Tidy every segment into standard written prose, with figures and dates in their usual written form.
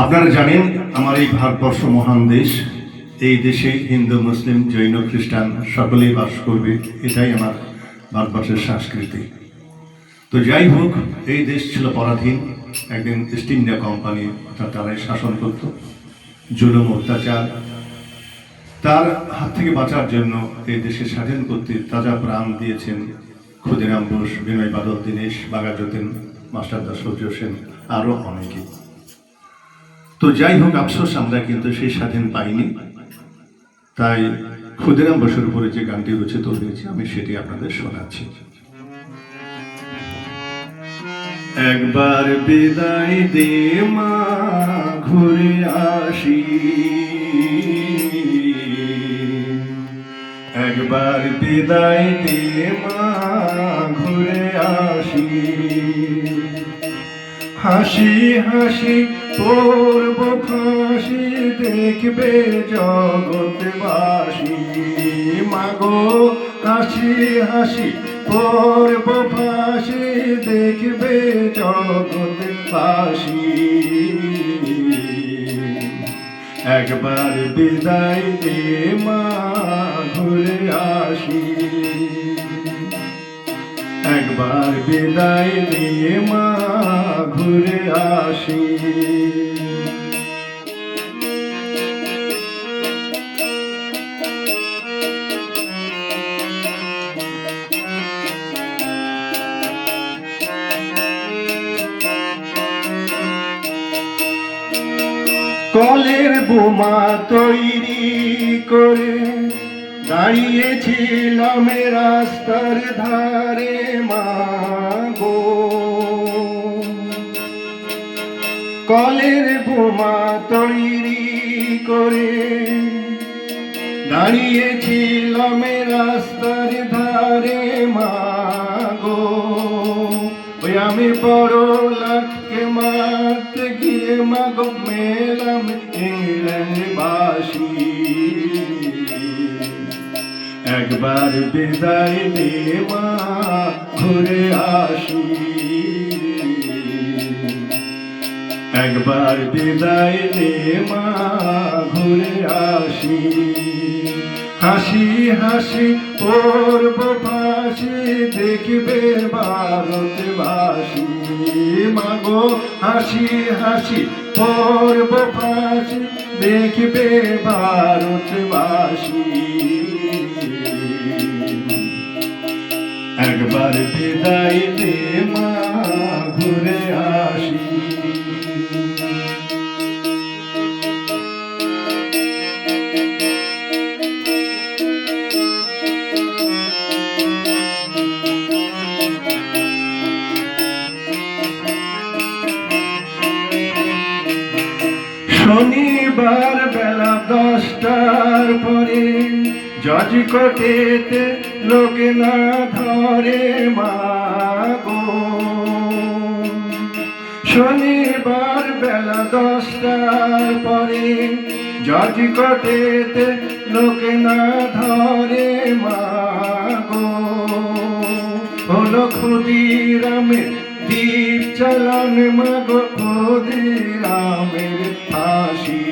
আপনারা জানেন আমার এই ভারতবর্ষ মহান দেশ। এই দেশে হিন্দু মুসলিম জৈন খ্রিস্টান সকলেই বাস করবে, এটাই আমার ভারতবর্ষের সংস্কৃতি। তো যাই হোক, এই দেশ ছিল পরাধীন। একদিন ইস্ট ইন্ডিয়া কোম্পানি তারাই শাসন করত। জুলুম অত্যাচার, তার হাত থেকে বাঁচার জন্য এই দেশে স্বাধীন করতে তাজা প্রাণ দিয়েছেন ক্ষুদিরাম বোস, বিনয় বাদল দীনেশ, বাঘা যতীন, মাস্টার দাস সূর্য সেন, আরও অনেকে। তো যাই হোক, আফসোস আমরা কিন্তু সেই স্বাধীন পাইনি। তাই ক্ষুদিরাম বসুর উপরে যে গানটি রচিত হয়েছে আমি সেটি আপনাদের শোনাচ্ছি। একবার বিদায় দে মা, ঘুরে আসি। একবার বিদায় দে মা, ঘুরে আসি। হাসি হাসি পড়ব ফাঁসি, দেখবে জগৎবাসী। মাগো হাসি হাসি পড়ব ফাঁসি, দেখবে জগৎবাসী। একবার বিদায় দে মা, ঘুরে আসি। একবার বিদায় দে মা, ঘুরে আসি। কলের বোমা তৈরি করে দাঁড়িয়েছিলাম রাস্তার ধারে মাগো। কলের বোমা তৈরি করে দাঁড়িয়েছিলাম রাস্তার ধারে মাগো। ওই আমি বড় লাটকে মারতে গিয়ে মাগো মেলাম ইংল্যান্ড বাসী। একবার বিদায় দে মা, ঘুরে আসি। একবার বিদায় দে মা, ঘুরে আসি। হাসি হাসি পড়ব ফাঁসি, দেখবে ভারতবাসী। মাগো হাসি হাসি পড়ব ফাঁসি, দেখবে ভারতবাসী। একবার বিদায় দে মা, ঘুরে আসি। শনিবার বেলা 10টার পরে জজ কোর্টেতে লোক না ধরে মাগো। শনিবার বেলা 10টার পরে জজ কোর্টেতে লোক না ধরে মাগো। হলো ক্ষুদিরামের দ্বীপ চালান মাগো, ক্ষুদিরামের ফাঁসি।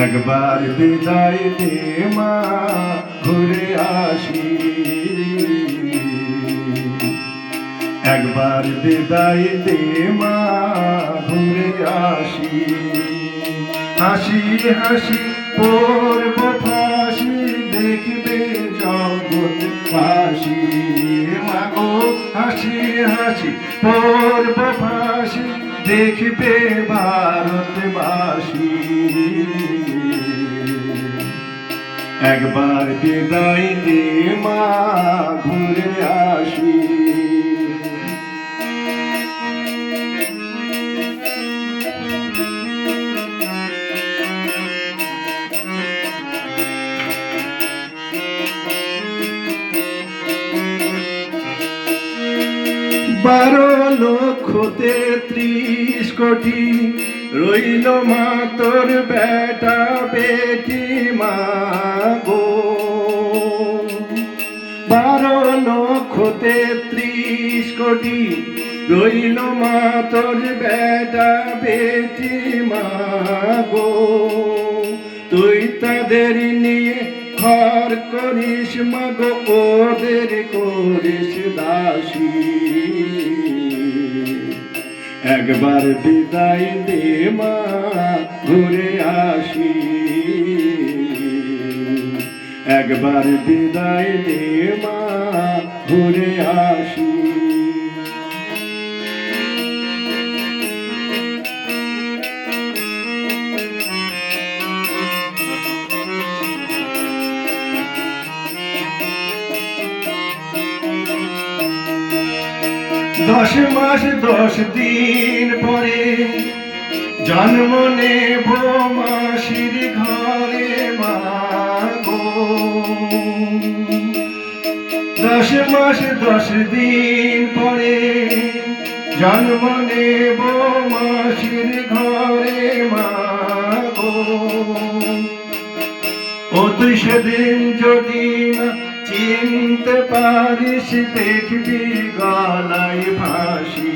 একবার বিদায় দে মা, ঘুরে আসি। একবার বিদায় দে মা, ঘুরে আসি। হাসি হাসি পড়ব ফাঁসি, দেখবে জগৎবাসী। মাগো হাসি হাসি পড়ব ফাঁসি, দেখবে ভারতবাসী। একবার বিদায় দে মা, ঘুরে আসি। বারো লক্ষ 33 কোটি রইল মা তোর বেটা বেটি মাগো। 12 লক্ষ 33 কোটি রইল মা তোর বেটা বেটি মা গো, তুই তাদের নিয়ে ঘর করিস মা গো, ওদের করিস দাসী। একবার বিদায় দে মা ঘুরে আসি, একবার বিদায় দে মা ঘুরে আসি। দশ মাস 10 দিন পরে জন্ম নেব মাসির ঘরে মা গো, 10 মাস 10 দিন পরে জন্ম নেব মাসির ঘরে মা গো। ও তুই সেদিন যদি না চিনতে পারিস, দেখবি গলায় ফাঁসি।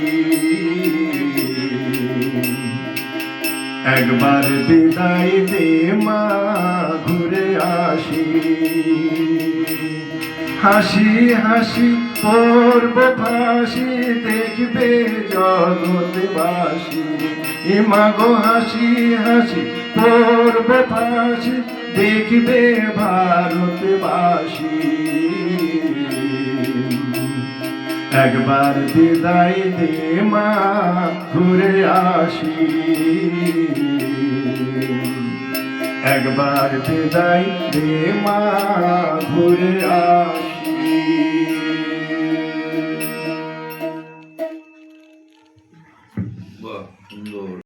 একবার বিদায় দে মা ঘুরে আসি, হাসি হাসি পড়ব ফাঁসি, দেখবে জগৎবাসী। এ মা গো হাসি হাসি পড়ব ফাঁসি, দেখবে ভারতবাসী। একবার বিদায় দে মা ঘুরে আসি, একবার বিদায় দে মা ঘুরে আসি। বাহ, সুন্দর।